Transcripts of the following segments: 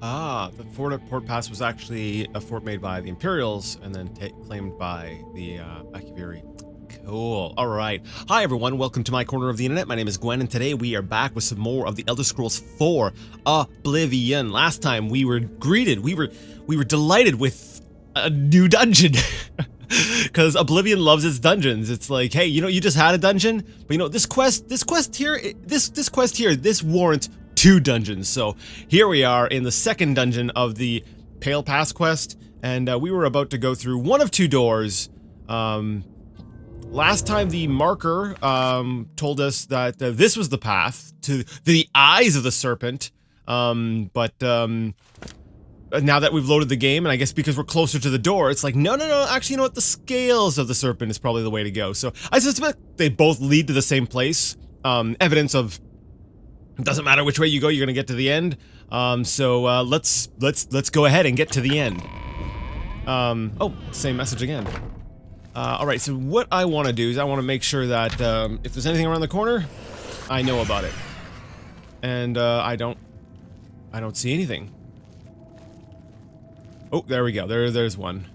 Ah, the Fort Pass was actually a fort made by the Imperials and then claimed by the Akiviri. Cool. All right. Hi, everyone. Welcome to my corner of the internet. My name is Gwen, and today we are back with some more of the Elder Scrolls 4 Oblivion. Last time we were greeted, we were delighted with a new dungeon. Because Oblivion loves its dungeons. It's like, hey, you know, you just had a dungeon, but you know, this quest here, this warrants 2 dungeons. So here we are in the second dungeon of the Pale Pass quest, and we were about to go through one of 2 doors. Last time the marker told us that this was the path to the eyes of the Serpent, now that we've loaded the game, and I guess because we're closer to the door, it's like, no, actually, you know what, the scales of the Serpent is probably the way to go. So I suspect they both lead to the same place. Evidence of, it doesn't matter which way you go, you're gonna get to the end. Let's go ahead and get to the end. Oh, same message again. Alright, so what I want to do is I want to make sure that, if there's anything around the corner, I know about it. And, I don't see anything. Oh, there we go. There's one.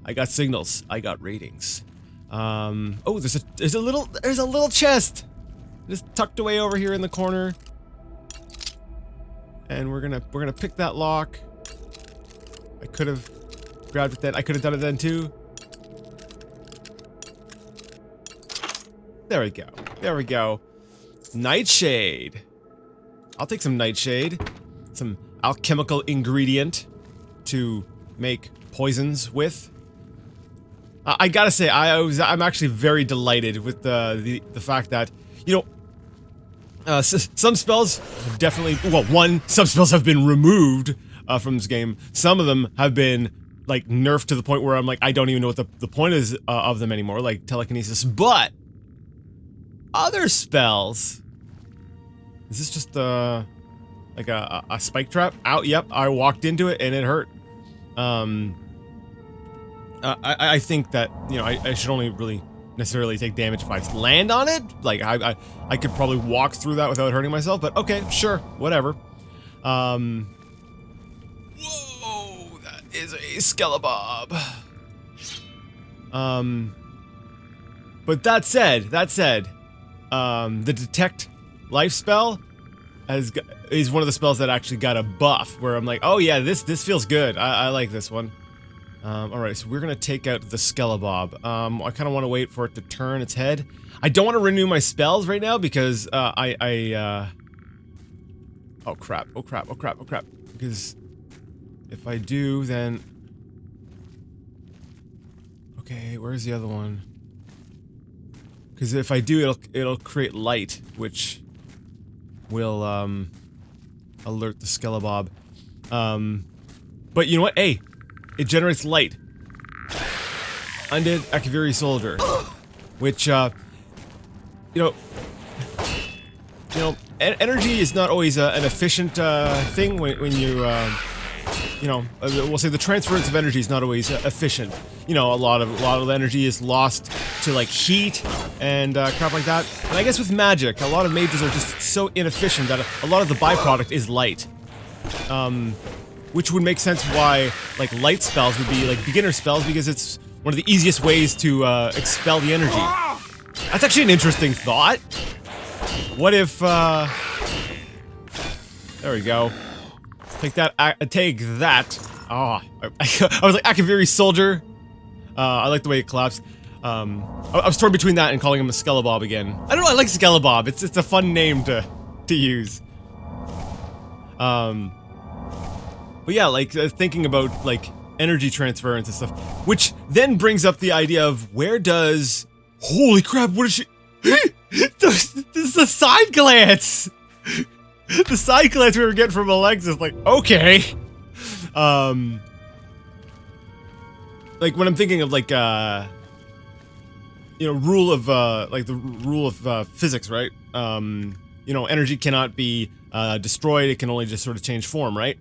I got signals. I got ratings. Oh, there's a little chest, just tucked away over here in the corner. And we're gonna pick that lock. I could have grabbed it then. I could have done it then too. There we go. There we go. Nightshade. I'll take some nightshade. Some alchemical ingredient to make poisons with. I gotta say, I'm actually very delighted with the fact that, you know, some spells have definitely, well, some spells have been removed from this game. Some of them have been like nerfed to the point where I'm like, I don't even know what the point is of them anymore, like telekinesis. But other spells, is this just like a spike trap? Out, yep, I walked into it and it hurt. I think that, you know, I should only really necessarily take damage if I land on it. Like, I could probably walk through that without hurting myself, but okay, sure, whatever. Whoa, that is a Skelebaub. But that said, the Detect Life spell is one of the spells that actually got a buff, where I'm like, oh yeah, this feels good. I like this one. Alright, so we're gonna take out the Skelebaub. I kind of want to wait for it to turn its head. I don't want to renew my spells right now because, oh crap, oh crap, oh crap, oh crap. Because if I do, then... Okay, where's the other one? Because if I do, it'll create light, which will, alert the Skelebaub. But you know what? Hey, it generates light. Undead Akiviri Soldier. Which, you know, energy is not always an efficient thing when you, you know, we'll say the transference of energy is not always efficient. You know, a lot of energy is lost to like heat and crap like that. And I guess with magic, a lot of mages are just so inefficient that a lot of the byproduct is light. Which would make sense why like light spells would be like beginner spells, because it's one of the easiest ways to expel the energy. That's actually an interesting thought. What if there we go. Take that, take that. Oh, I was like, Akiviri Soldier. I like the way it collapsed. I was torn between that and calling him a Skelebaub again. I don't know, I like Skelebaub. It's a fun name to use. But yeah, like, thinking about, like, energy transference and stuff. Which then brings up the idea of where does... Holy crap, what is she... This is a side glance! The side glance we were getting from Alexis, like, okay. Like, when I'm thinking of, like, you know, rule of, like, the rule of, physics, right? You know, energy cannot be, destroyed, it can only just sort of change form, right?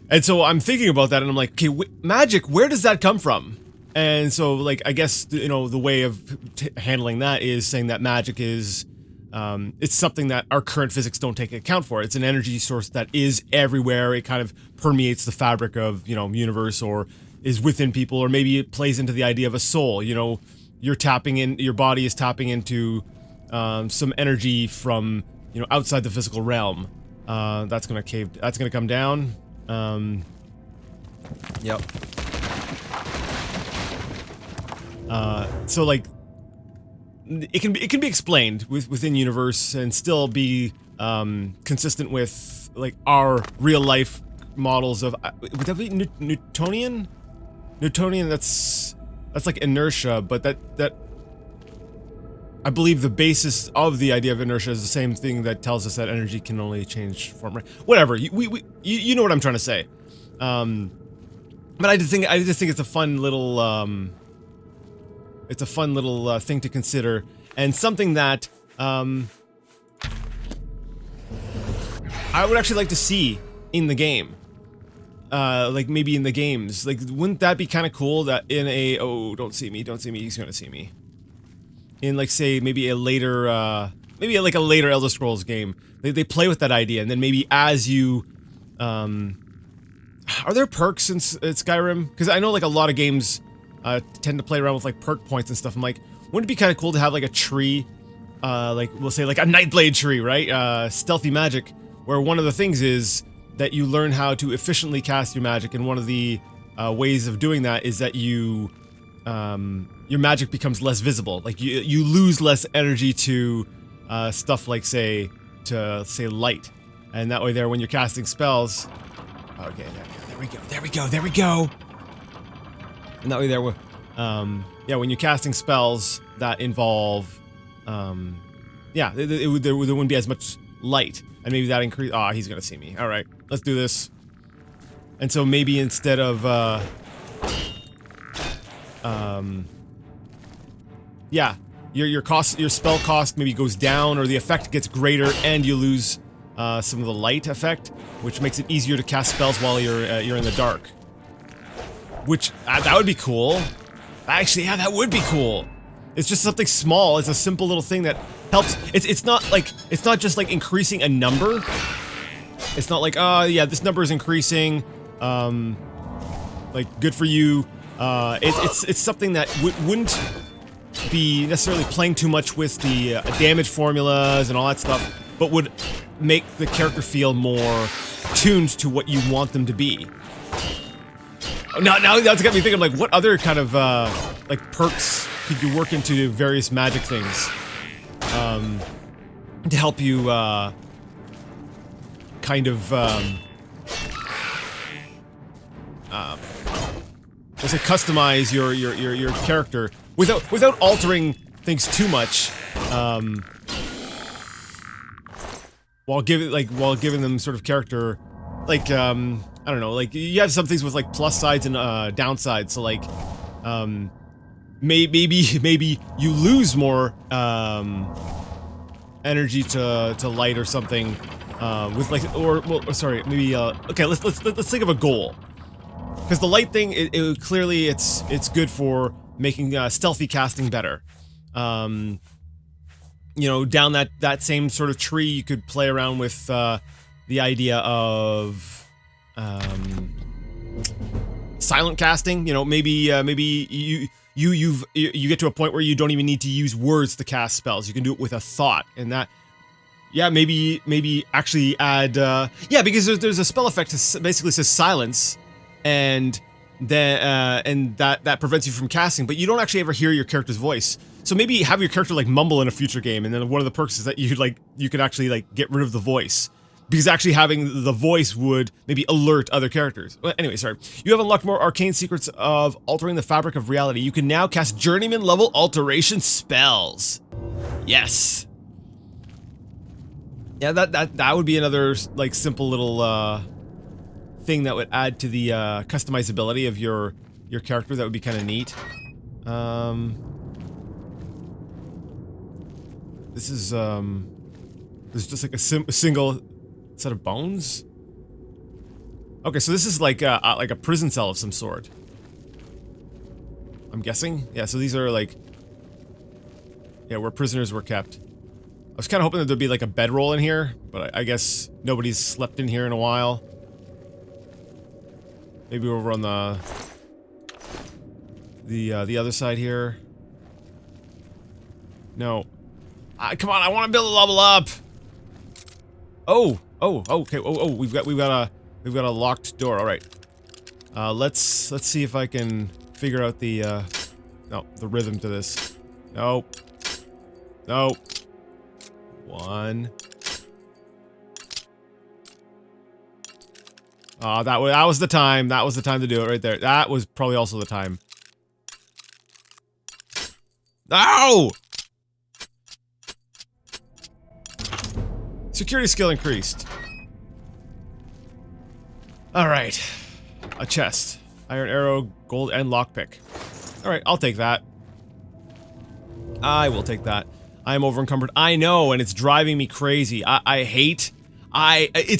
And so I'm thinking about that, and I'm like, okay, magic, where does that come from? And so, like, I guess, you know, the way of handling that is saying that magic is it's something that our current physics don't take account for. It's an energy source that is everywhere. It kind of permeates the fabric of, universe, or is within people, or maybe it plays into the idea of a soul. Your body is tapping into some energy from, outside the physical realm. That's gonna come down. Yep. So like, it can be explained within universe and still be consistent with like our real life models of would that be Newtonian? Newtonian, that's like inertia, but that I believe the basis of the idea of inertia is the same thing that tells us that energy can only change form. Right? Whatever, you know what I'm trying to say. But I just think it's a fun little thing to consider, and something that I would actually like to see in the game. Like maybe in the games. Like, wouldn't that be kind of cool that in a don't see me, he's gonna see me. In like, say, maybe a later Elder Scrolls game, they play with that idea, and then maybe as you are there perks in Skyrim? Because I know like a lot of games tend to play around with like perk points and stuff. I'm like, wouldn't it be kind of cool to have like a tree, like we'll say like a Nightblade tree, right? Stealthy magic, where one of the things is that you learn how to efficiently cast your magic, and one of the ways of doing that is that your magic becomes less visible. Like you lose less energy to stuff like say light, and that way there when you're casting spells. Okay, there we go. And that way there, when you're casting spells that involve, there wouldn't be as much light, and maybe that increase. Ah, he's gonna see me. All right, let's do this. And so maybe instead of, your spell cost maybe goes down, or the effect gets greater, and you lose some of the light effect, which makes it easier to cast spells while you're in the dark. Which that would be cool. Actually, yeah, that would be cool. It's just something small. It's a simple little thing that helps. It's not just like increasing a number. It's not like, this number is increasing. Like, good for you. It's something that wouldn't be necessarily playing too much with the damage formulas and all that stuff, but would make the character feel more tuned to what you want them to be. Now that's got me thinking, like, what other kind of like perks could you work into various magic things to help you kind of let's say customize your character without altering things too much, while giving them sort of character, like I don't know, like you have some things with like plus sides and downsides. So like maybe you lose more energy to light or something, with like, okay, let's think of a goal. Because the light thing, it clearly it's good for making stealthy casting better. Down that same sort of tree, you could play around with the idea of silent casting. Maybe you get to a point where you don't even need to use words to cast spells. You can do it with a thought, and that. Yeah, maybe actually add. Because there's a spell effect that basically says silence. And that prevents you from casting, but you don't actually ever hear your character's voice. So maybe have your character like mumble in a future game, and then one of the perks is that you could actually like get rid of the voice, because actually having the voice would maybe alert other characters. Well, anyway, sorry. You have unlocked more arcane secrets of altering the fabric of reality. You can now cast journeyman level alteration spells. Yes. Yeah, that would be another like simple little thing that would add to the customizability of your character. That would be kind of neat. This is there's just like a single set of bones. Okay, so this is like a prison cell of some sort, I'm guessing. Yeah, so these are like, where prisoners were kept. was kind of hoping that there'd be like a bedroll in here, but I guess nobody's slept in here in a while. Maybe over on the other side here. No. Come on, I want to build a level up. Oh, okay. Oh, we've got a locked door. All right. Let's see if I can figure out the rhythm to this. Nope. Nope. One. That was the time. That was the time to do it right there. That was probably also the time. Ow! Security skill increased. Alright. A chest. Iron arrow, gold, and lockpick. Alright, I'll take that. I will take that. I am over encumbered. I know, and it's driving me crazy. It's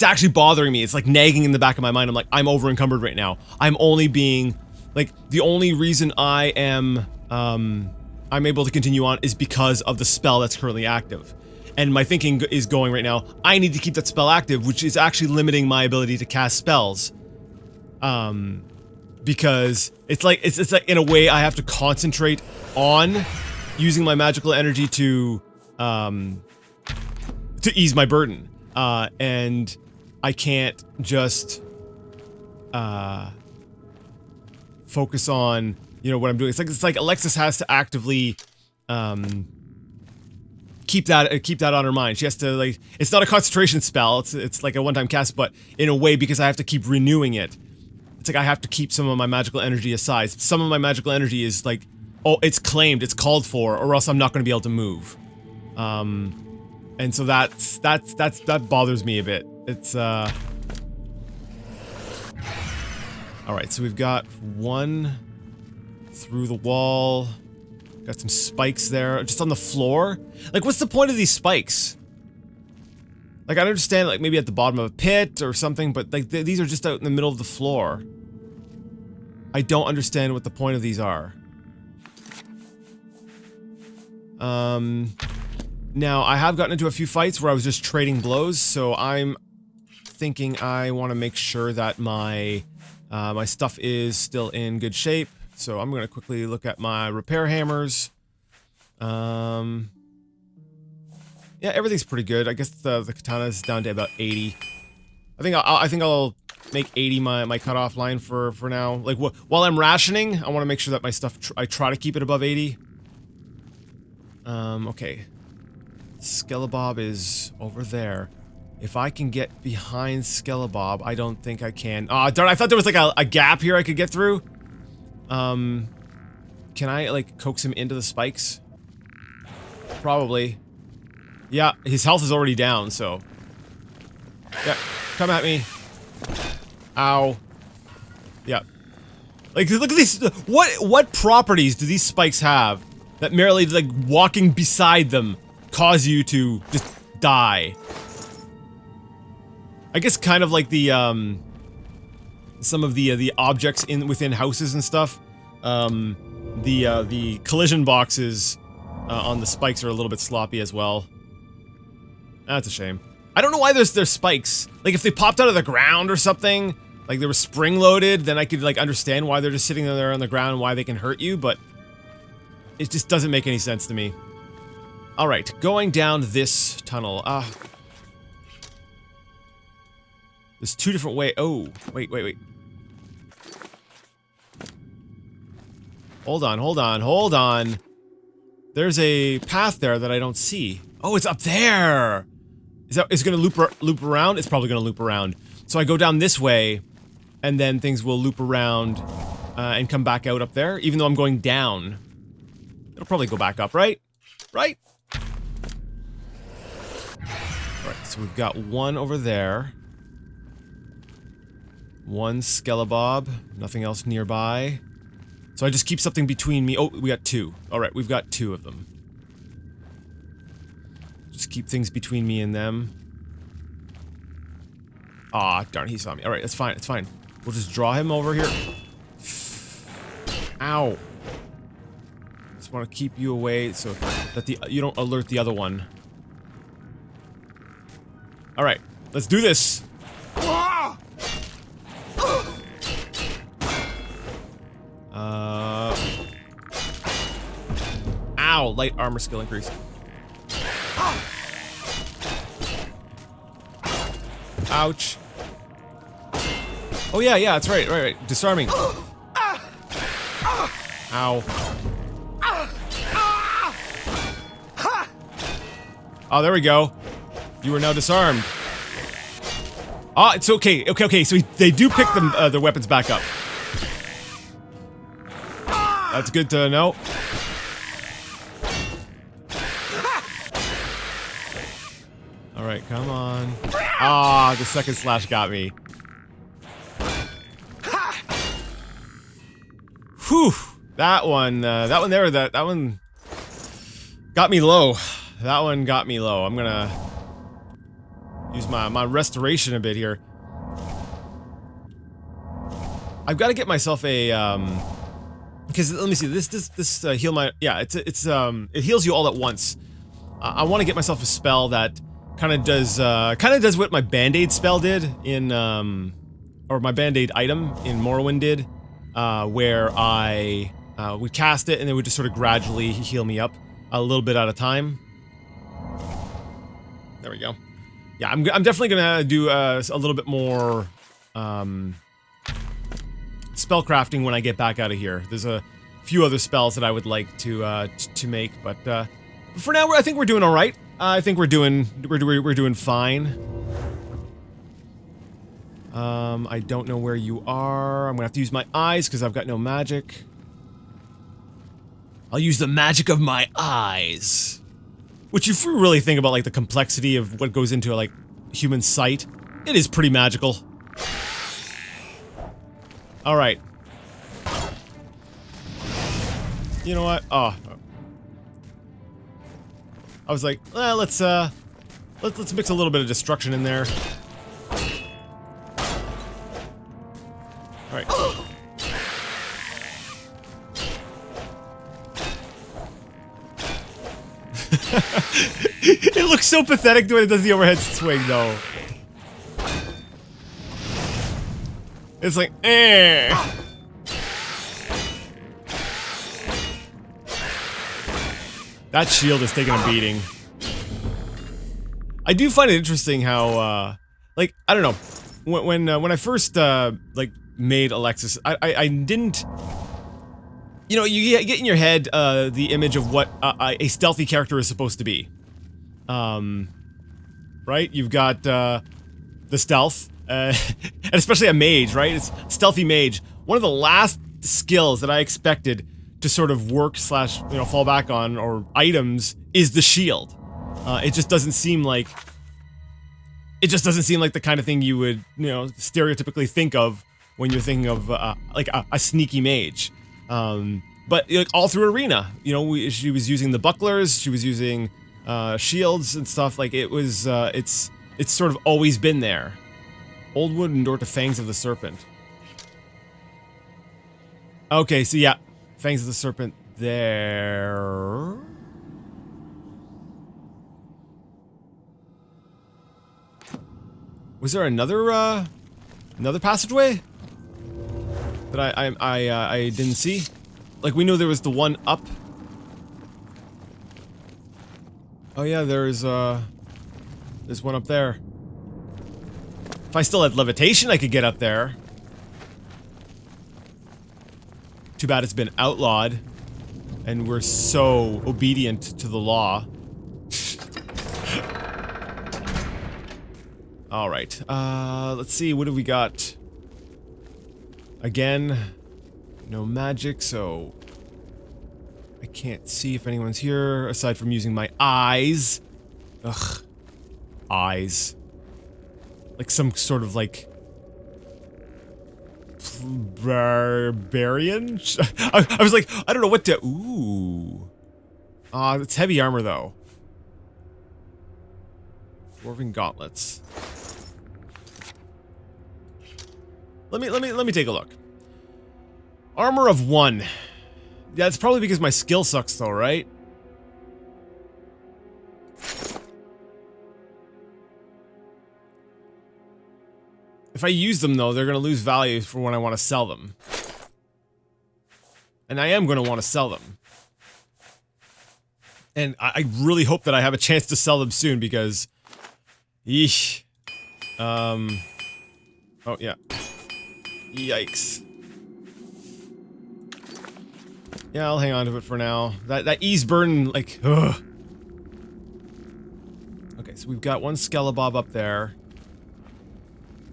actually bothering me. It's like nagging in the back of my mind. I'm like, I'm over encumbered right now. I'm only being, like, the only reason I am, I'm able to continue on is because of the spell that's currently active. And my thinking is going right now, I need to keep that spell active, which is actually limiting my ability to cast spells. Because it's like in a way I have to concentrate on using my magical energy to ease my burden. And I can't just focus on, you know, what I'm doing. It's like Alexis has to actively keep that on her mind. She has to, like, it's not a concentration spell. It's like a one-time cast, but in a way, because I have to keep renewing it, it's like I have to keep some of my magical energy aside. Some of my magical energy is like, oh, it's claimed, it's called for, or else I'm not going to be able to move. And so that bothers me a bit. It's all right. So we've got one through the wall. Got some spikes there, just on the floor. Like, what's the point of these spikes? Like, I understand, like, maybe at the bottom of a pit or something, but, like, these are just out in the middle of the floor. I don't understand what the point of these are. Now, I have gotten into a few fights where I was just trading blows, so I'm thinking I want to make sure that my, my stuff is still in good shape. So I'm going to quickly look at my repair hammers. Yeah, everything's pretty good. I guess the katana is down to about 80. I think I'll make 80 my cutoff line for now. Like, while I'm rationing, I want to make sure that my stuff, I try to keep it above 80. Okay. Skelebabb is over there. If I can get behind Skelebabb, I don't think I can. Aw, darn, I thought there was like a gap here I could get through. Can I, like, coax him into the spikes? Probably. Yeah, his health is already down, so... Yeah, come at me. Ow. Yeah. Like, look at these- what properties do these spikes have that merely, like, walking beside them cause you to just die? I guess kind of like the, some of the objects within houses and stuff. The collision boxes on the spikes are a little bit sloppy as well. That's a shame. I don't know why there's spikes. Like, if they popped out of the ground or something, like they were spring-loaded, then I could, like, understand why they're just sitting there on the ground and why they can hurt you, but it just doesn't make any sense to me. Alright, going down this tunnel. There's two different ways. Oh, wait. Hold on. There's a path there that I don't see. Oh, it's up there! Is it gonna loop around? It's probably gonna loop around. So I go down this way, and then things will loop around, and come back out up there, even though I'm going down. It'll probably go back up, right? Right? Alright, so we've got one over there. One Skelebabb, nothing else nearby. So I just keep something between me. Oh, we got two. Alright, we've got two of them. Just keep things between me and them. Aw, darn, he saw me. Alright, it's fine, it's fine. We'll just draw him over here. Ow. Just want to keep you away so that you don't alert the other one. Alright, let's do this. Ow, light armor skill increase. Ouch. Oh yeah, that's right, right. Disarming. Ow. Oh, there we go. You are now disarmed. Ah, it's okay. Okay. So they do pick them their weapons back up. That's good to know. All right, come on. Ah, the second slash got me. Whew. That one there. That one got me low. That one got me low. I'm gonna use my restoration a bit here. I've got to get myself a because let me see, this heal my, yeah, it heals you all at once. I want to get myself a spell that kind of does what my band-aid spell did in or my band-aid item in Morrowind did, where I would cast it and it would just sort of gradually heal me up a little bit at a time. There we go. Yeah, I'm definitely gonna do a little bit more spell crafting when I get back out of here. There's a few other spells that I would like to make, but for now, I think we're doing all right. I think we're doing fine. I don't know where you are. I'm gonna have to use my eyes because I've got no magic. I'll use the magic of my eyes. Which, if you really think about, like, the complexity of what goes into, like, human sight, it is pretty magical. Alright. You know what? Oh. I was like, well, let's mix a little bit of destruction in there. Alright. It looks so pathetic the way it does the overhead swing, though. It's like, eh. That shield is taking a beating. I do find it interesting how, like, I don't know, when I first, like, made Alexis, I didn't, you know, you get in your head, the image of what a stealthy character is supposed to be. Right? You've got, the stealth, and especially a mage, right? It's stealthy mage. One of the last skills that I expected to sort of work slash, you know, fall back on, or items, is the shield. It just doesn't seem like the kind of thing you would, you know, stereotypically think of when you're thinking of, like, a sneaky mage. But, like, all through Arena, you know, she was using the bucklers, she was using, shields and stuff, like, it was, it's sort of always been there. Old wood endured to Fangs of the Serpent. Okay, so yeah, Fangs of the Serpent there. Was there another passageway that I didn't see? Like, we knew there was the one up. Oh yeah, there's one up there. If I still had levitation, I could get up there. Too bad it's been outlawed, and we're so obedient to the law. Alright, let's see, what do we got? Again, no magic, so I can't see if anyone's here, aside from using my eyes. Ugh. Eyes. Like some sort of, like, barbarian? I was like, I don't know what to... Ooh. It's heavy armor, though. Dwarven gauntlets. Let me take a look. Armor of 1. Yeah, it's probably because my skill sucks, though, right? If I use them, though, they're going to lose value for when I want to sell them. And I am going to want to sell them. And I really hope that I have a chance to sell them soon, because... Yeesh. Oh, yeah. Yikes. Yeah, I'll hang on to it for now. That ease burden, like, ugh. Okay, so we've got one Skelebabb up there.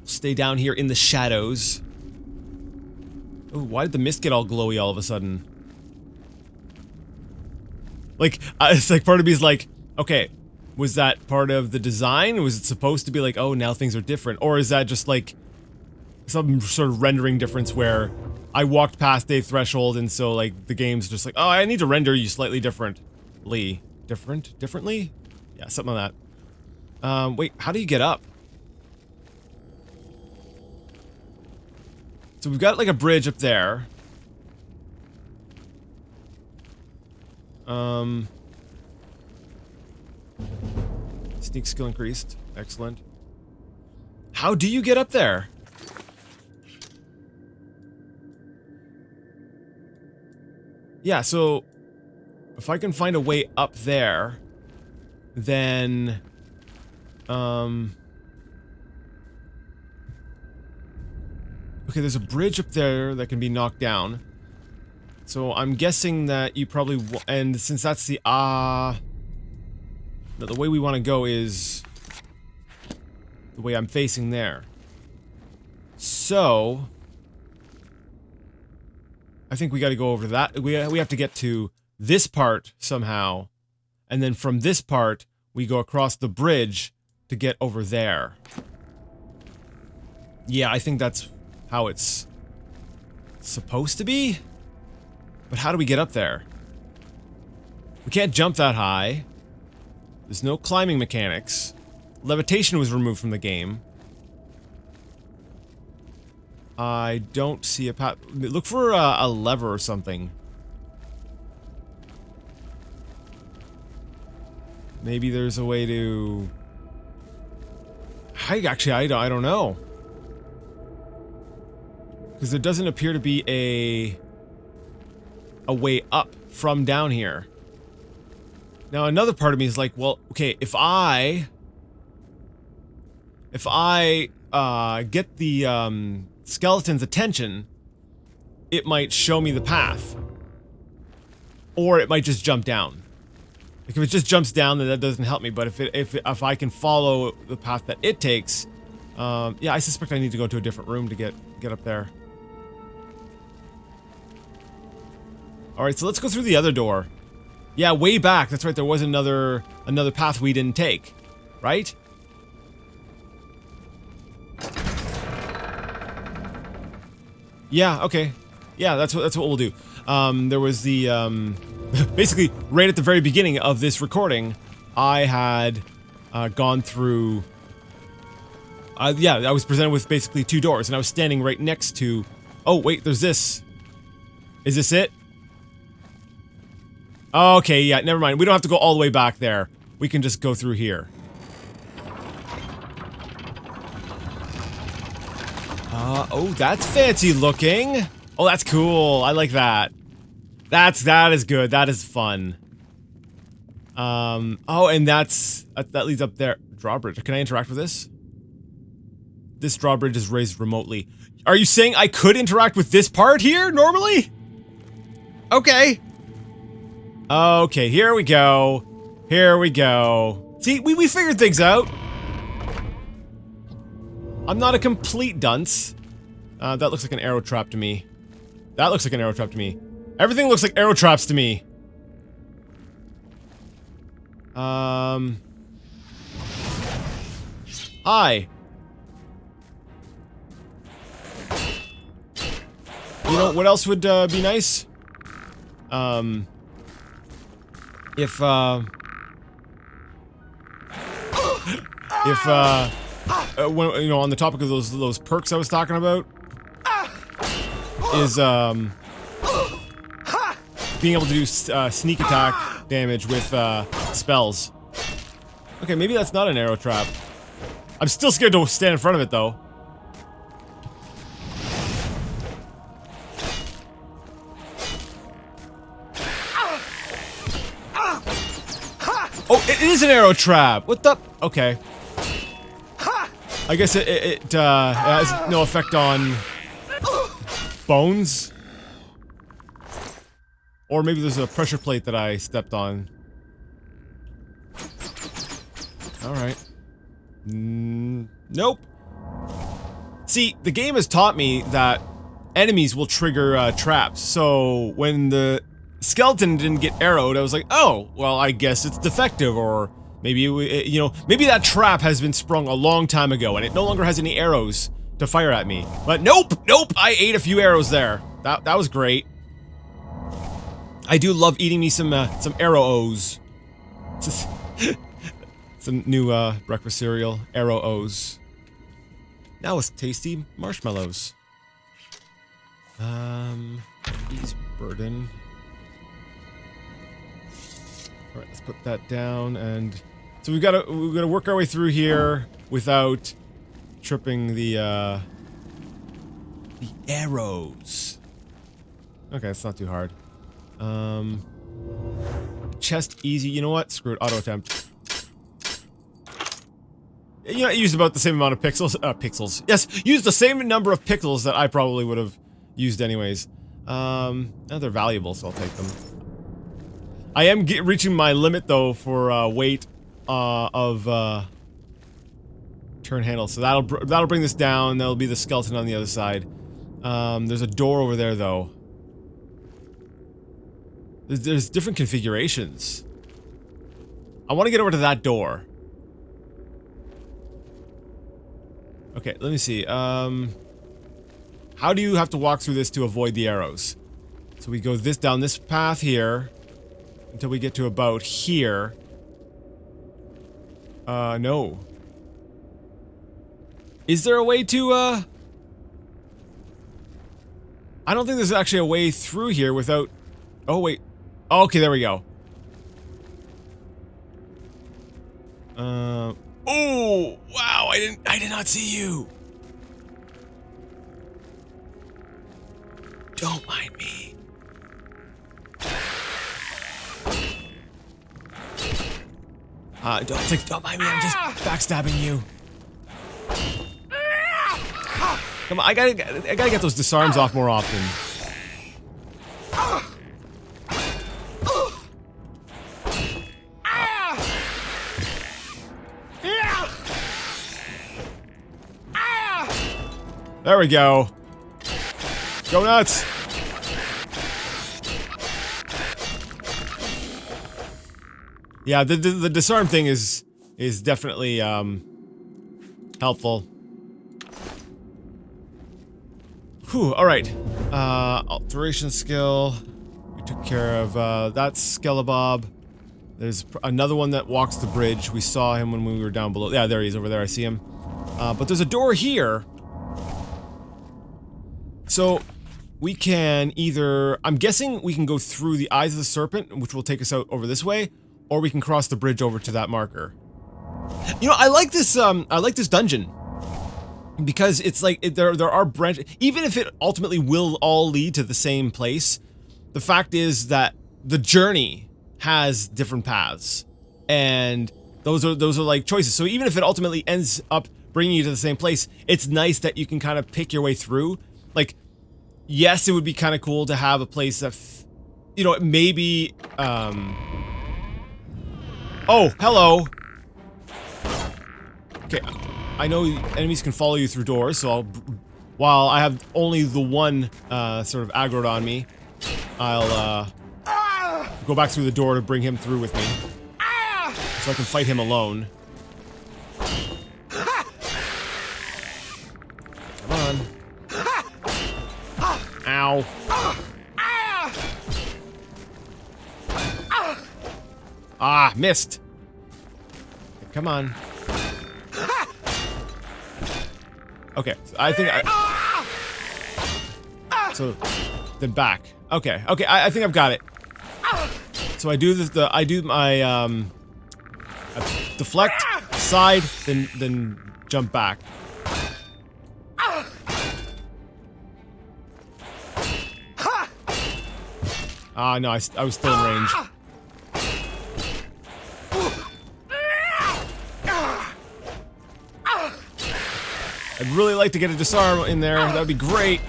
Stay down here in the shadows. Oh, why did the mist get all glowy all of a sudden? Like, it's like part of me is like, okay, was that part of the design? Was it supposed to be like, oh, now things are different? Or is that just like some sort of rendering difference where I walked past a threshold and so like the game's just like, oh, I need to render you slightly differently. Differently? Yeah, something like that. Wait, how do you get up? So we've got like a bridge up there. Sneak skill increased. Excellent. How do you get up there? Yeah, so if I can find a way up there, then okay, there's a bridge up there that can be knocked down. So I'm guessing that you probably and since that's the no, the way we want to go is the way I'm facing there. So I think we got to go over that. We have to get to this part somehow, and then from this part we go across the bridge to get over there. Yeah, I think that's how it's supposed to be. But how do we get up there? We can't jump that high. There's no climbing mechanics. Levitation was removed from the game. I don't see a path. Look for a lever or something. Maybe there's a way to... I don't know. Because there doesn't appear to be a way up from down here. Now another part of me is like, well, okay, if I get the skeleton's attention, it might show me the path. Or it might just jump down. Like if it just jumps down, then that doesn't help me, but if I can follow the path that it takes, yeah, I suspect I need to go to a different room to get up there. Alright, so let's go through the other door. Yeah, way back. That's right, there was another path we didn't take. Right? Yeah, okay. Yeah, that's what we'll do. There was the, basically, right at the very beginning of this recording, I had, gone through... yeah, I was presented with basically two doors, and I was standing right next to... Oh, wait, there's this. Is this it? Okay, yeah, never mind. We don't have to go all the way back there. We can just go through here. Oh, that's fancy looking. Oh, that's cool. I like that. That is good. That is fun. Oh, and that leads up there. Drawbridge. Can I interact with this? This drawbridge is raised remotely. Are you saying I could interact with this part here normally? Okay. Okay, here we go. Here we go. See, we figured things out. I'm not a complete dunce. That looks like an arrow trap to me. That looks like an arrow trap to me. Everything looks like arrow traps to me. Hi. You know, what else would be nice? If when, you know, on the topic of those perks I was talking about, is being able to do sneak attack damage with spells. Okay, maybe that's not an arrow trap. I'm still scared to stand in front of it though. arrow trap! What the? Okay. I guess it has no effect on bones. Or maybe there's a pressure plate that I stepped on. Alright. Nope. See, the game has taught me that enemies will trigger traps. So when the skeleton didn't get arrowed, I was like, oh, well, I guess it's defective, or maybe, you know, maybe that trap has been sprung a long time ago and it no longer has any arrows to fire at me. But nope, nope, I ate a few arrows there. That was great. I do love eating me some arrow-O's. Some new breakfast cereal, arrow-O's. Now with tasty marshmallows. Ease burden. Alright, let's put that down, and so we've gotta work our way through here without tripping the arrows. Okay, it's not too hard. Chest easy. You know what? Screw it. Auto attempt. You know, I used about the same amount of pixels. Yes, used the same number of pixels that I probably would have used anyways. They're valuable, so I'll take them. I am reaching my limit though for weight of turn handle, so that'll bring this down. That'll be the skeleton on the other side. There's a door over there though. There's different configurations. I want to get over to that door. Okay, let me see. How do you have to walk through this to avoid the arrows? So we go down this path here until we get to about here. No. Is there a way to, I don't think there's actually a way through here without... Oh, wait. Okay, there we go. Oh, wow, I did not see you. Don't mind me. Don't mind me, I'm just backstabbing you. Come on, I gotta get those disarms off more often. There we go. Go nuts. Yeah, the disarm thing is definitely helpful. Whew, alright. Alteration skill. We took care of that Skelebaub. There's another one that walks the bridge. We saw him when we were down below. Yeah, there he is over there. I see him. But there's a door here. So, we can either... I'm guessing we can go through the eyes of the serpent, which will take us out over this way, or we can cross the bridge over to that marker. You know, I like this dungeon. Because it's like, there are branches... Even if it ultimately will all lead to the same place, the fact is that the journey has different paths. And those are like choices. So even if it ultimately ends up bringing you to the same place, it's nice that you can kind of pick your way through. Like, yes, it would be kind of cool to have a place that, you know, maybe, oh, hello. Okay, I know enemies can follow you through doors, so while I have only the one, sort of aggroed on me, I'll, go back through the door to bring him through with me. So I can fight him alone. Come on. Ow. Ah, missed. Come on. Okay, so I think so, then back. Okay, I think I've got it. So I do my, I deflect, side, then jump back. Ah, no, I was still in range. I'd really like to get a disarm in there. That'd be great.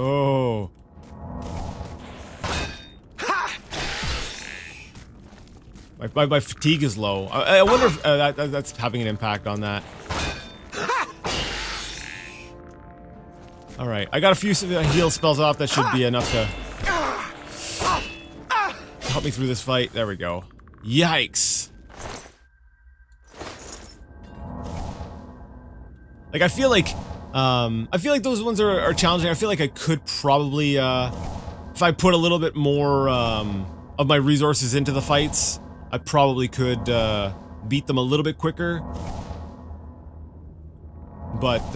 Oh. My fatigue is low. I wonder if that's having an impact on that. Alright, I got a few heal spells off. That should be enough to help me through this fight. There we go. Yikes. Like, I feel like those ones are challenging. I feel like I could probably, if I put a little bit more, of my resources into the fights, I probably could, beat them a little bit quicker. But,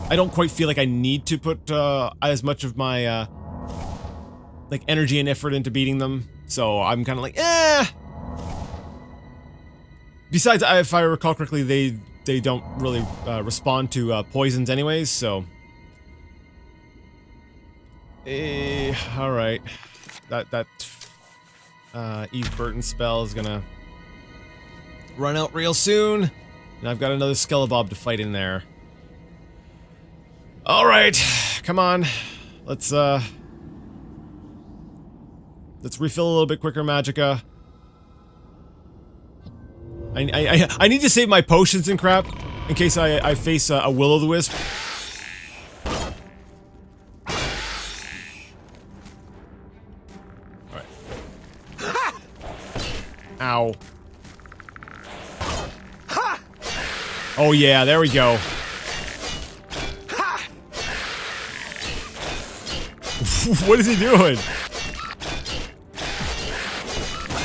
I don't quite feel like I need to put, as much of my, like, energy and effort into beating them. So, I'm kinda like, eh! Besides, if I recall correctly, they don't really respond to poisons anyways, so... alright. That Eve Burton spell is gonna run out real soon, and I've got another Skelebaub to fight in there. Alright, come on. Let's refill a little bit quicker, Magicka. I need to save my potions and crap in case I face a Will-O-the-Wisp. Alright. Ow. Oh yeah, there we go. What is he doing?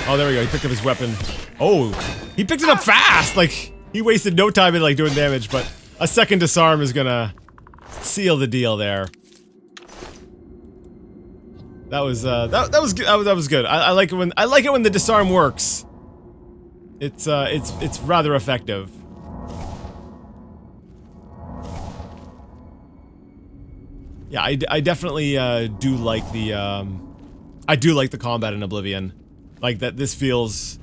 Oh, there we go. He picked up his weapon. Oh, he picked it up fast! Like, he wasted no time in, like, doing damage, but a second disarm is gonna seal the deal there. That was good. That was good. I like it when the disarm works. It's rather effective. Yeah, I definitely do like the combat in Oblivion. Like that, it feels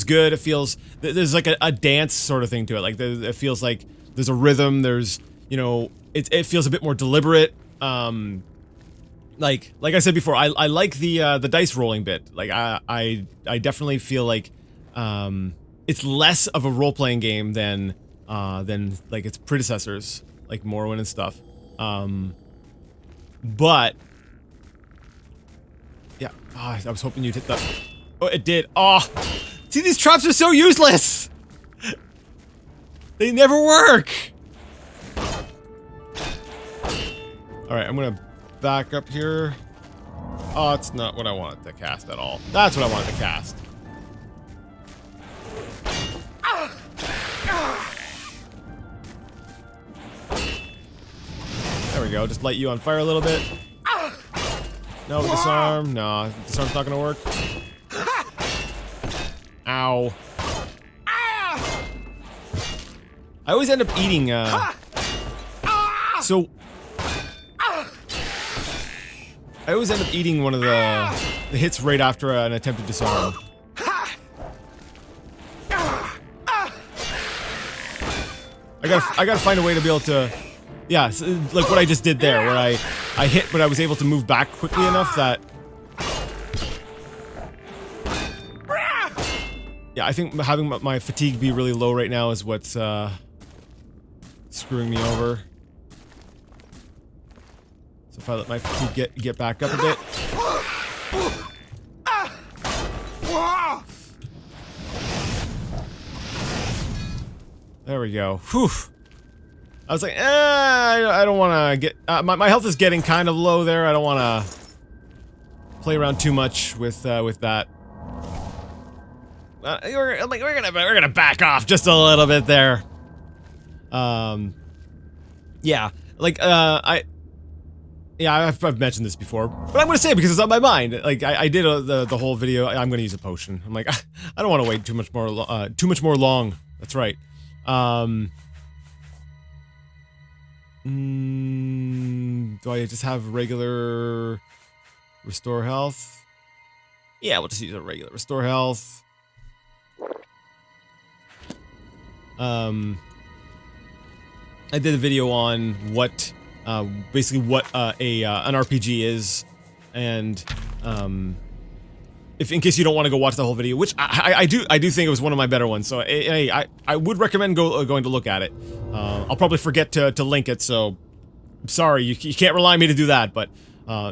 good. It feels there's like a dance sort of thing to it. Like it feels like there's a rhythm. There's, you know, it feels a bit more deliberate. Like I said before, I like the dice rolling bit. Like I definitely feel like it's less of a role playing game than like its predecessors, like Morrowind and stuff. But yeah, I was hoping you'd hit that. Oh, it did. Oh, see, these traps are so useless. They never work. All right, I'm gonna back up here. Oh, it's not what I wanted to cast at all. That's what I wanted to cast. There we go. Just light you on fire a little bit. No, disarm. No, disarm's not gonna work. Ow. I always end up eating, so... I always end up eating one of the hits right after an attempted disarm. I gotta find a way to be able to... Yeah, so, like what I just did there, where I hit, but I was able to move back quickly enough that... Yeah, I think having my fatigue be really low right now is what's, screwing me over. So if I let my fatigue get back up a bit... There we go. Whew. I was like, I don't want to get... my health is getting kind of low there. I don't want to play around too much with that. We're gonna back off just a little bit there. Yeah, like, I've mentioned this before, but I'm gonna say it because it's on my mind. Like, I did the whole video. I'm gonna use a potion. I'm like, I don't want to wait too much more. Too much more long. That's right. Do I just have regular restore health? Yeah, we'll just use a regular restore health. I did a video on what, basically what an RPG is, and if in case you don't want to go watch the whole video, which I do think it was one of my better ones. So hey, I would recommend going to look at it. I'll probably forget to link it, so I'm sorry you can't rely on me to do that. But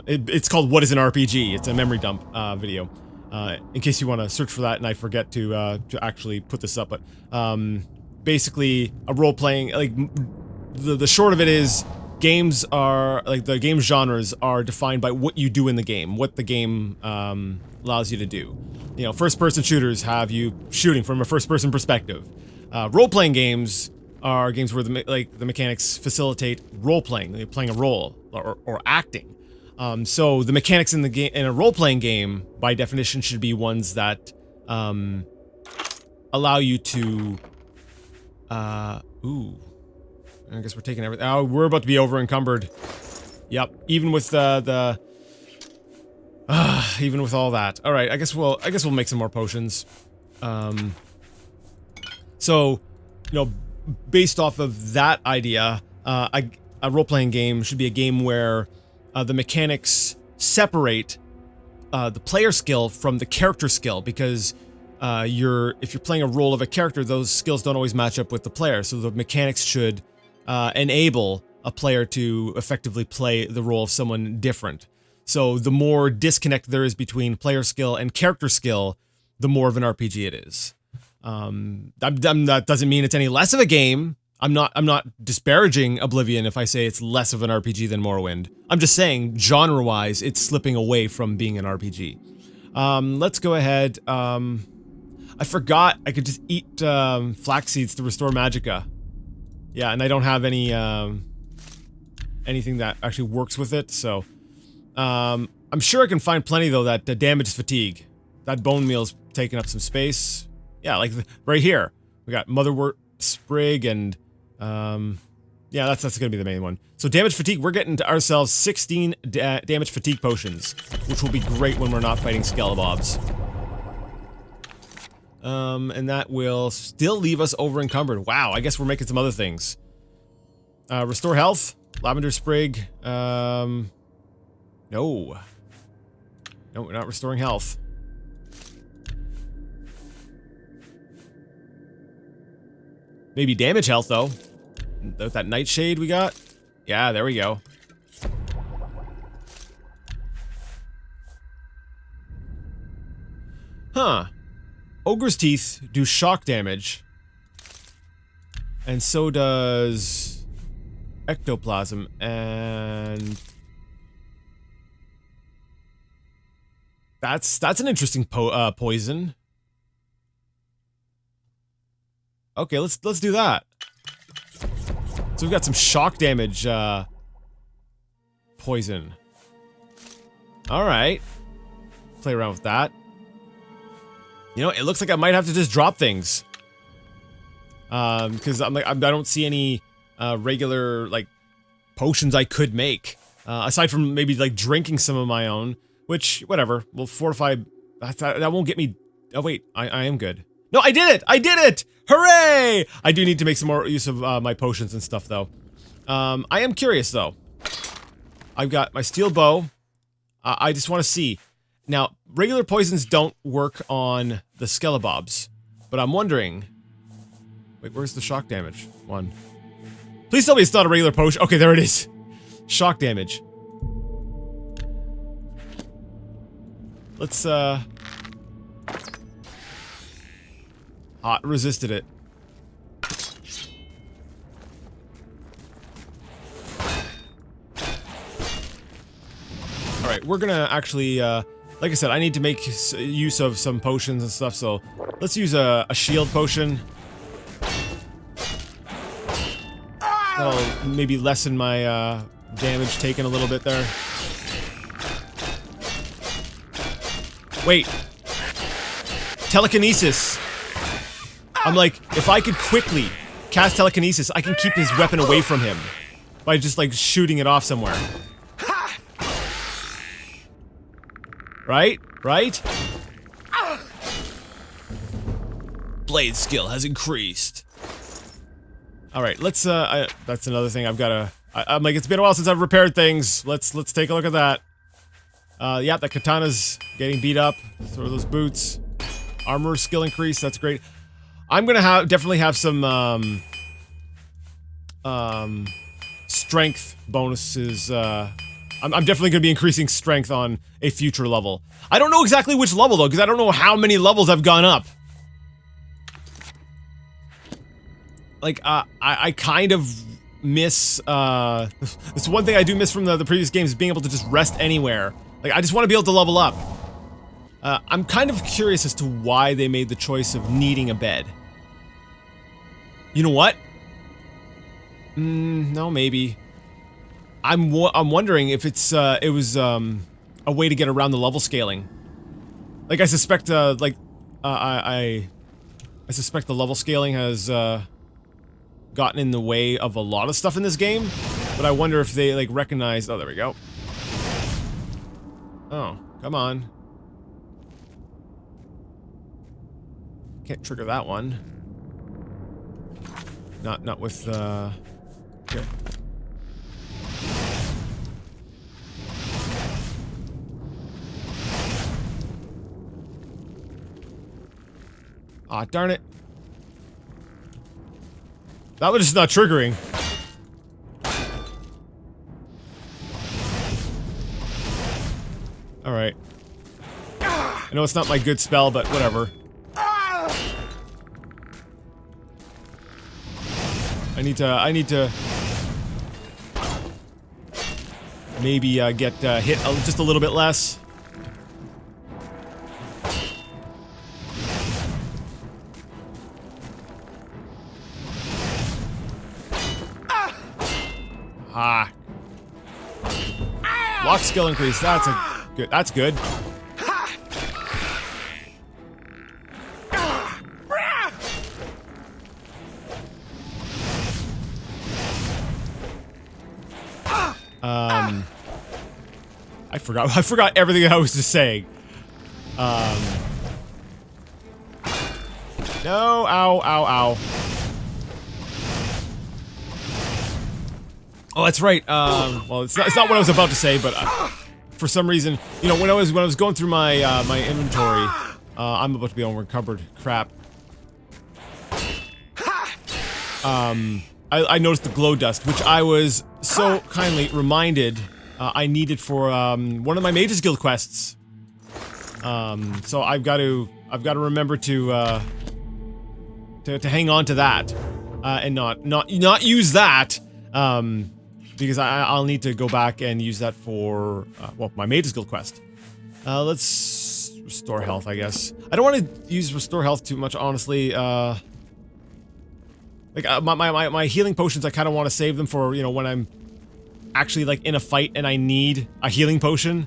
it's called "What is an RPG?" It's a memory dump video. In case you want to search for that, and I forget to actually put this up, but basically a role-playing, like, the short of it is, games are, like, the game genres are defined by what you do in the game, what the game allows you to do. You know, first-person shooters have you shooting from a first-person perspective. Role-playing games are games where the mechanics facilitate role-playing, like playing a role or acting. So the mechanics in the game, in a role-playing game, by definition, should be ones that allow you to. Ooh, I guess we're taking everything. Oh, we're about to be over encumbered. Yep, even with even with all that. All right, I guess we'll make some more potions. So, you know, based off of that idea, a role-playing game should be a game where the mechanics separate the player skill from the character skill, because if you're playing a role of a character, those skills don't always match up with the player. So the mechanics should enable a player to effectively play the role of someone different. So the more disconnect there is between player skill and character skill, the more of an RPG it is. That doesn't mean it's any less of a game. I'm not disparaging Oblivion if I say it's less of an RPG than Morrowind. I'm just saying, genre-wise, it's slipping away from being an RPG. Let's go ahead. I forgot I could just eat flax seeds to restore magicka. Yeah, and I don't have any anything that actually works with it, so I'm sure I can find plenty though that damage fatigue. That bone meal's taking up some space. Yeah, like right here. We got motherwort sprig and yeah, that's gonna be the main one. So damage fatigue, we're getting to ourselves 16 damage fatigue potions, which will be great when we're not fighting skelebobs. And that will still leave us over encumbered. Wow, I guess we're making some other things. Restore health, lavender sprig. No. No, we're not restoring health. Maybe damage health, though. With that nightshade we got? Yeah, there we go. Huh. Ogre's Teeth do shock damage. And so does ectoplasm, and that's an interesting poison. Okay, let's do that. So we've got some shock damage poison. All right. Play around with that. You know, it looks like I might have to just drop things. Because I don't see any regular, like, potions I could make. Aside from maybe, like, drinking some of my own. Which, whatever. We'll fortify... That won't get me... Oh, wait. I am good. No, I did it! I did it! Hooray! I do need to make some more use of my potions and stuff, though. I am curious, though. I've got my steel bow. I just want to see. Now, regular poisons don't work on the skelebobs. But I'm wondering... Wait, where's the shock damage one? Please tell me it's not a regular potion. Okay, there it is. Shock damage. Let's, hot resisted it. Alright, we're gonna actually, like I said, I need to make use of some potions and stuff, so let's use a shield potion. That'll maybe lessen my, damage taken a little bit there. Wait. Telekinesis. I'm like, if I could quickly cast telekinesis, I can keep his weapon away from him. by just like shooting it off somewhere. Right? Right? Blade skill has increased. Alright, let's, that's another thing I've gotta... I'm like, it's been a while since I've repaired things. Let's take a look at that. Yeah, the katana's getting beat up. Throw those boots. Armor skill increase, that's great. I'm gonna definitely have some, strength bonuses, I'm definitely gonna be increasing strength on a future level. I don't know exactly which level though, because I don't know how many levels I've gone up. Like, I kind of miss, it's one thing I do miss from the previous games, is being able to just rest anywhere. Like, I just want to be able to level up. I'm kind of curious as to why they made the choice of needing a bed. You know what? No, maybe. I'm wondering if it's, it was, a way to get around the level scaling. Like, I suspect, I suspect the level scaling has, gotten in the way of a lot of stuff in this game, but I wonder if they, like, recognize... Oh, there we go. Oh, come on. Can't trigger that one. Not with, here. Aw, darn it. That was just not triggering. Alright. I know it's not my good spell, but whatever. I need to maybe get hit just a little bit less. Ah. Lock skill increase. That's good. That's good. I forgot everything I was just saying. No, ow, ow, ow. Oh, that's right. Well, it's not what I was about to say, but for some reason, you know, when I was going through my my inventory, I'm about to be unencumbered. Crap. I noticed the glow dust, which I was so kindly reminded I needed for one of my Mages Guild quests. So I've got to remember to hang on to that and not use that. Because I'll need to go back and use that for, well, my Mages Guild quest. Let's restore health, I guess. I don't want to use restore health too much, honestly. Like, my healing potions, I kind of want to save them for, you know, when I'm actually, like, in a fight and I need a healing potion.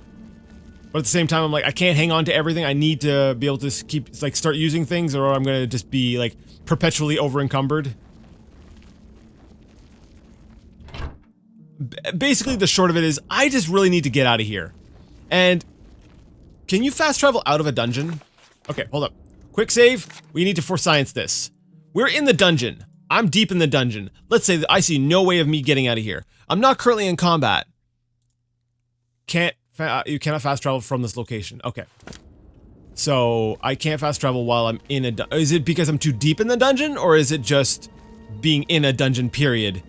But at the same time, I'm like, I can't hang on to everything. I need to be able to start using things, or I'm gonna just be, like, perpetually over-encumbered. Basically, the short of it is, I just really need to get out of here. And can you fast travel out of a dungeon? Okay, hold up. Quick save. We need to force science this. We're in the dungeon. I'm deep in the dungeon. Let's say that I see no way of me getting out of here. I'm not currently in combat. You cannot fast travel from this location. Okay. So, I can't fast travel while I'm in a dungeon. Is it because I'm too deep in the dungeon, or is it just being in a dungeon, period,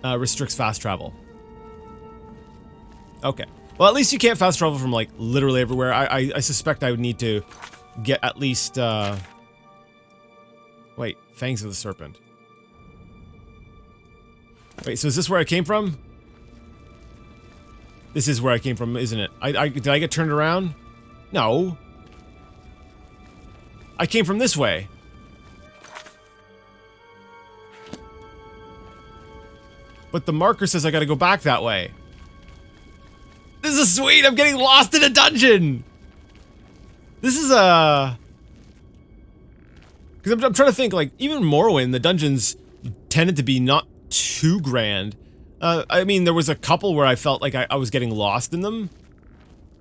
restricts fast travel? Okay. Well, at least you can't fast travel from, like, literally everywhere. I suspect I would need to get at least, wait, Fangs of the Serpent. Wait, so is this where I came from? This is where I came from, isn't it? Did I get turned around? No. I came from this way. But the marker says I gotta go back that way. This is sweet! I'm getting lost in a dungeon! This is because I'm trying to think, like, even Morrowind, the dungeons tended to be not too grand. I mean, there was a couple where I felt like I was getting lost in them,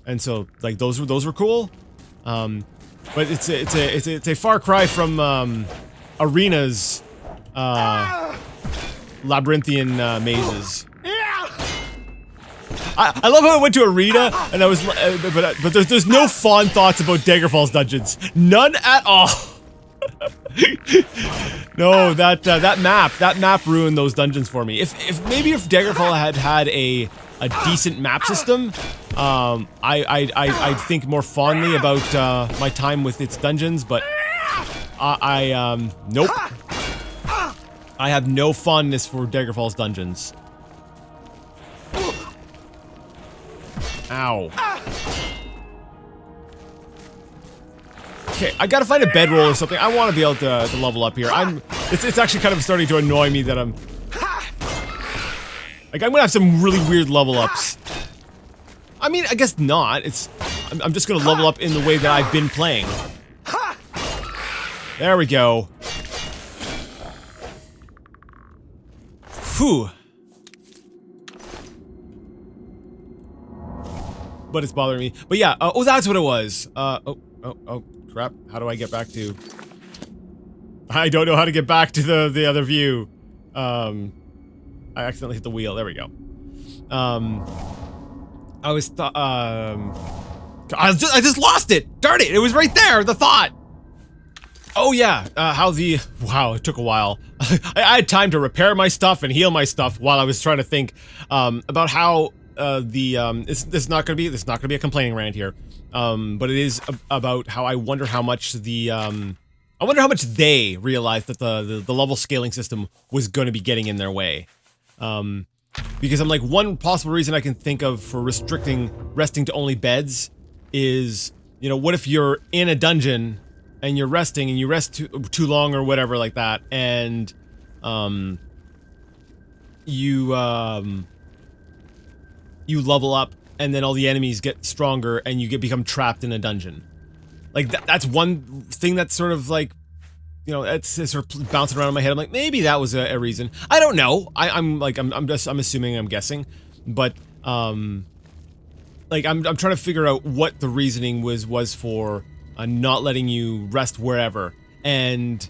and so like those were cool. But it's a far cry from Arena's labyrinthian mazes. I love how I went to Arena and I was, but there's no fond thoughts about Daggerfall's dungeons, none at all. No, that map ruined those dungeons for me. Maybe if Daggerfall had a decent map system, I'd think more fondly about my time with its dungeons. But nope. I have no fondness for Daggerfall's dungeons. Ow. Okay, I gotta find a bedroll or something. I want to be able to level up here. It's actually kind of starting to annoy me that I'm gonna have some really weird level ups. I mean, I guess not. I'm just gonna level up in the way that I've been playing. There we go. Whew. But it's bothering me. But yeah, oh, that's what it was. Oh, crap. How do I get back to... I don't know how to get back to the other view. I accidentally hit the wheel. There we go. I just lost it! Darn it! It was right there, the thought! Oh yeah, wow, it took a while. I had time to repair my stuff and heal my stuff while I was trying to think about how this is not gonna be a complaining rant here, but it is about how I wonder how much they realized that the level scaling system was gonna be getting in their way. Because I'm like, one possible reason I can think of for restricting resting to only beds is, you know, what if you're in a dungeon and you're resting and you rest too long or whatever like that, and you level up and then all the enemies get stronger and you become trapped in a dungeon. Like that's one thing that's sort of like, you know, it's sort of bouncing around in my head. I'm like, maybe that was a reason. I don't know. I'm assuming, I'm guessing, but like I'm trying to figure out what the reasoning was for not letting you rest wherever, and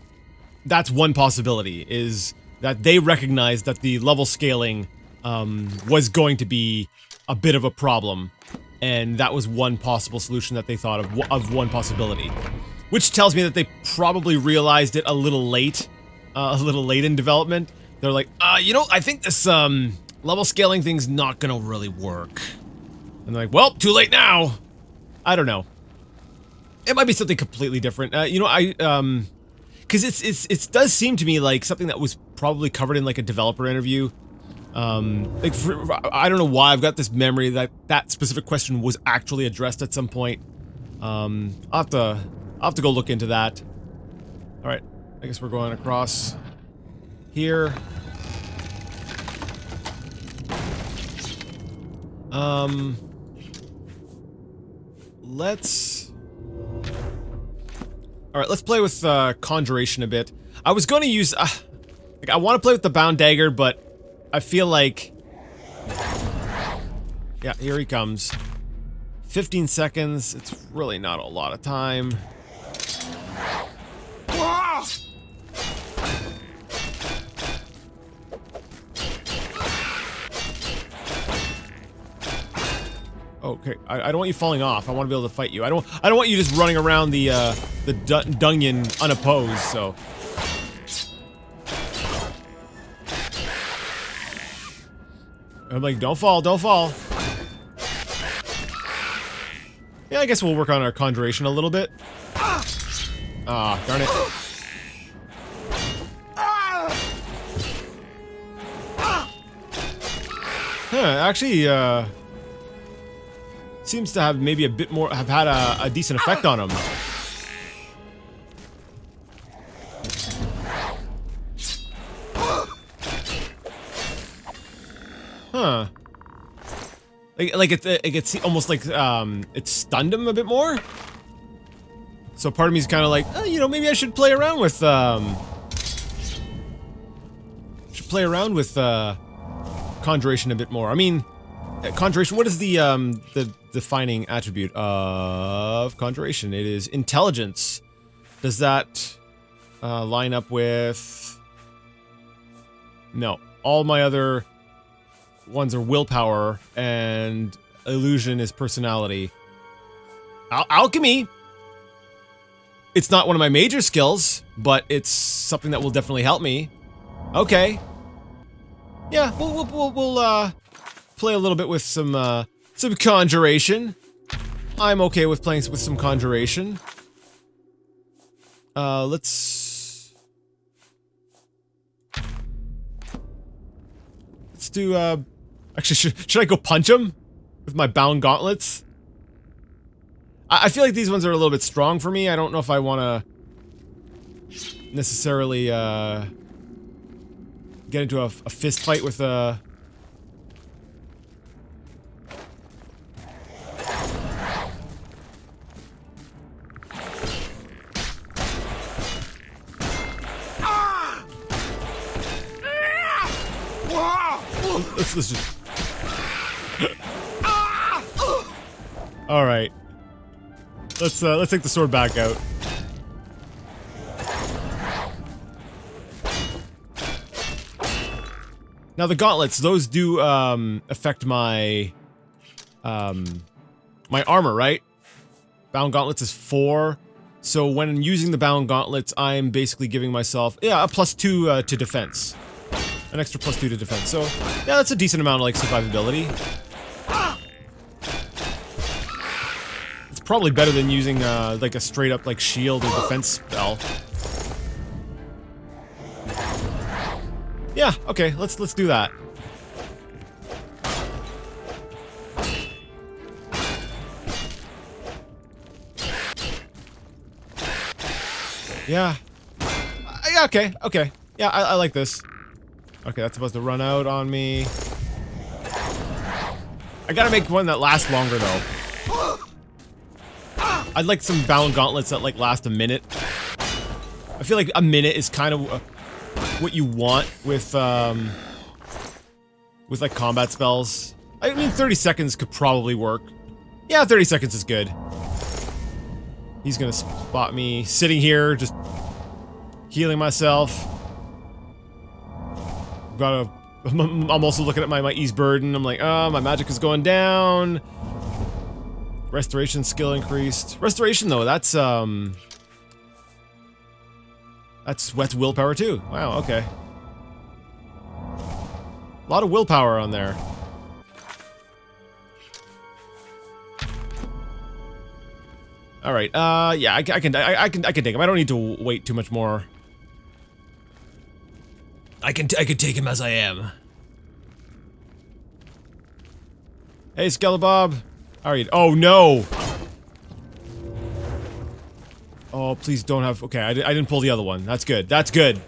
that's one possibility, is that they recognized that the level scaling was going to be a bit of a problem, and that was one possible solution that they thought of one possibility. Which tells me that they probably realized it a little late in development. They're like, you know, I think this level scaling thing's not gonna really work. And they're like, well, too late now. I don't know. It might be something completely different. You know, because it does seem to me like something that was probably covered in like a developer interview. Like I don't know why I've got this memory that that specific question was actually addressed at some point. I'll have to go look into that. All right, I guess we're going across here. All right, let's play with Conjuration a bit. I was going to use, like, I want to play with the Bound Dagger, but I feel like, yeah, here he comes. 15 seconds. It's really not a lot of time. Okay, I don't want you falling off. I want to be able to fight you. I don't want you just running around the dungeon unopposed. So. I'm like, don't fall, don't fall. Yeah, I guess we'll work on our conjuration a little bit. Ah, darn it. Huh, actually, seems to have maybe a bit more, have had a decent effect on him. Huh. Like it's almost like it stunned him a bit more. So part of me is kind of like, oh, you know, maybe I should play around with conjuration a bit more. I mean, conjuration, what is the defining attribute of conjuration? It is intelligence. Does that line up with... No. All my other ones are willpower, and illusion is personality. Alchemy! It's not one of my major skills, but it's something that will definitely help me. Okay. Yeah, we'll play a little bit with some conjuration. I'm okay with playing with some conjuration. Let's do, actually, should I go punch him? With my bound gauntlets? I feel like these ones are a little bit strong for me. I don't know if I want to necessarily, get into a fist fight with a... Let's just... Alright. Let's take the sword back out. Now the gauntlets, those do, affect my, my armor, right? Bound gauntlets is 4. So when using the bound gauntlets, I'm basically giving myself, yeah, a +2 to defense. An extra +2 to defense. So, yeah, that's a decent amount of, like, survivability. It's probably better than using, like, a straight-up, like, shield or defense spell. Yeah, okay, let's do that. Yeah. Yeah, okay. Yeah, I like this. Okay, that's supposed to run out on me. I gotta make one that lasts longer, though. I'd like some bound gauntlets that, like, last a minute. I feel like a minute is kind of what you want with, like, combat spells. I mean, 30 seconds could probably work. Yeah, 30 seconds is good. He's gonna spot me sitting here, just healing myself. I'm also looking at my ease burden. I'm like, oh, my magic is going down. Restoration skill increased. Restoration, though, that's willpower, too. Wow, okay. A lot of willpower on there. Alright, yeah, I can take him. I don't need to wait too much more. I can take him as I am. Hey, Skelebabb. How are you? Oh, no! Oh, please don't have... Okay, I didn't pull the other one. That's good. That's good.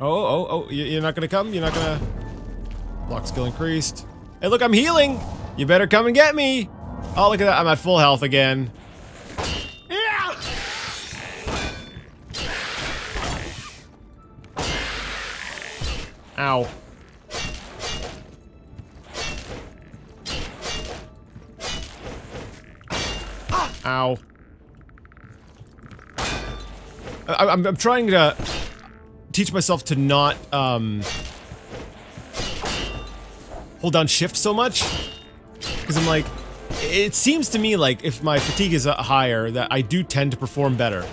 Oh, you're not gonna come? You're not gonna... Block skill increased. Hey, look, I'm healing! You better come and get me! Oh, look at that. I'm at full health again. Ow. Ow. I'm trying to teach myself to not, hold down shift so much. Because I'm like, it seems to me like if my fatigue is higher, that I do tend to perform better.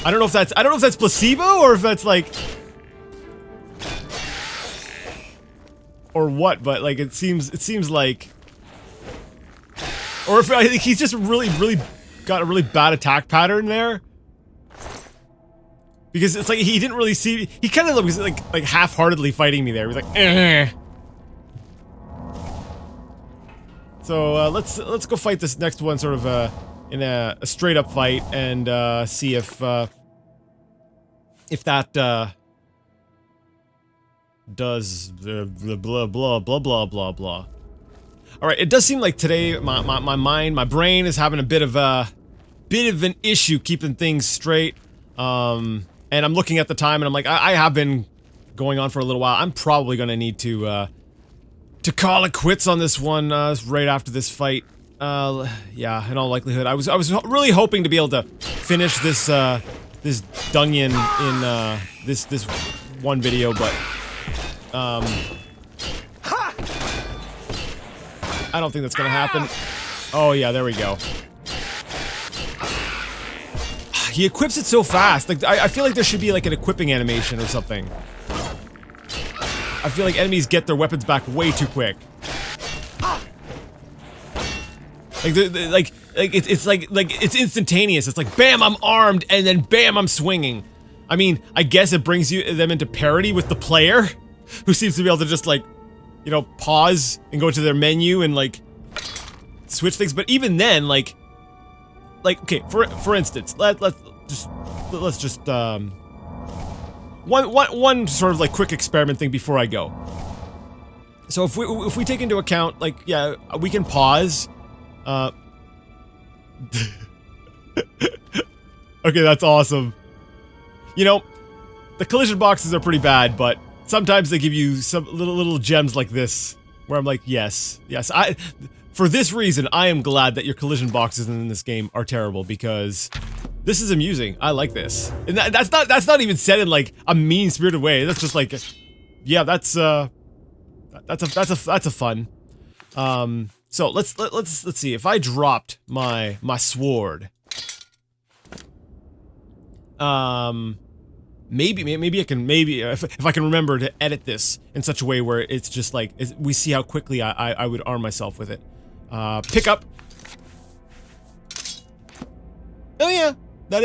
I don't know if that's placebo or if that's like, or what, but like it seems like, or if I think he's just really got a really bad attack pattern there. Because it's like he didn't really see, he kind of was like half-heartedly fighting me there. He was like, eh. So let's go fight this next one sort of in a straight up fight and see if that does the blah blah blah blah blah blah. All right, it does seem like today my mind, my brain is having a bit of a bit of an issue keeping things straight. And I'm looking at the time and I'm like, I have been going on for a little while. I'm probably gonna need to call it quits on this one, right after this fight. Yeah, in all likelihood. I was really hoping to be able to finish this, this dungeon in, this one video, but, I don't think that's gonna happen. Oh yeah, there we go. He equips it so fast. Like, I feel like there should be like an equipping animation or something. I feel like enemies get their weapons back way too quick. Like, it's it's instantaneous. It's like, bam, I'm armed, and then bam, I'm swinging. I mean, I guess it brings them into parity with the player, who seems to be able to just like, you know, pause and go to their menu and like switch things. But even then, like okay, for instance, let's just one sort of like quick experiment thing before I go. So if we take into account, like, yeah, we can pause. Okay, that's awesome. You know, the collision boxes are pretty bad, but sometimes they give you some little gems like this, where I'm like, yes, for this reason, I am glad that your collision boxes in this game are terrible, because this is amusing. I like this, and that's not even said in like a mean-spirited way. That's just like, yeah, that's a fun. So let's see. If I dropped my sword, maybe I can if I can remember to edit this in such a way where it's just like we see how quickly I would arm myself with it. Pick up. Oh yeah, that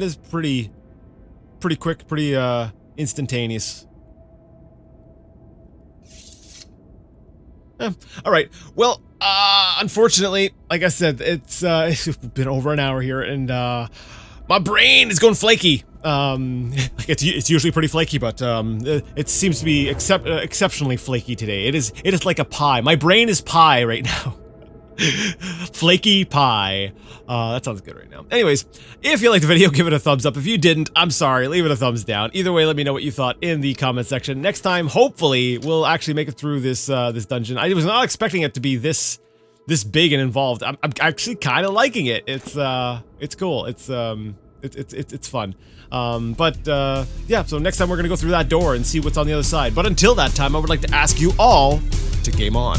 is pretty quick, pretty instantaneous. All right. Well, unfortunately, like I said, it's been over an hour here, and my brain is going flaky. Like it's usually pretty flaky, but it seems to be exceptionally flaky today. It is like a pie. My brain is pie right now. Flaky pie. That sounds good right now. Anyways, if you liked the video, give it a thumbs up. If you didn't, I'm sorry, leave it a thumbs down. Either way, let me know what you thought in the comment section. Next time, hopefully, we'll actually make it through this this dungeon. I was not expecting it to be this big and involved. I'm actually kind of liking it. It's cool. It's fun. Yeah, so next time we're gonna go through that door and see what's on the other side. But until that time, I would like to ask you all to game on.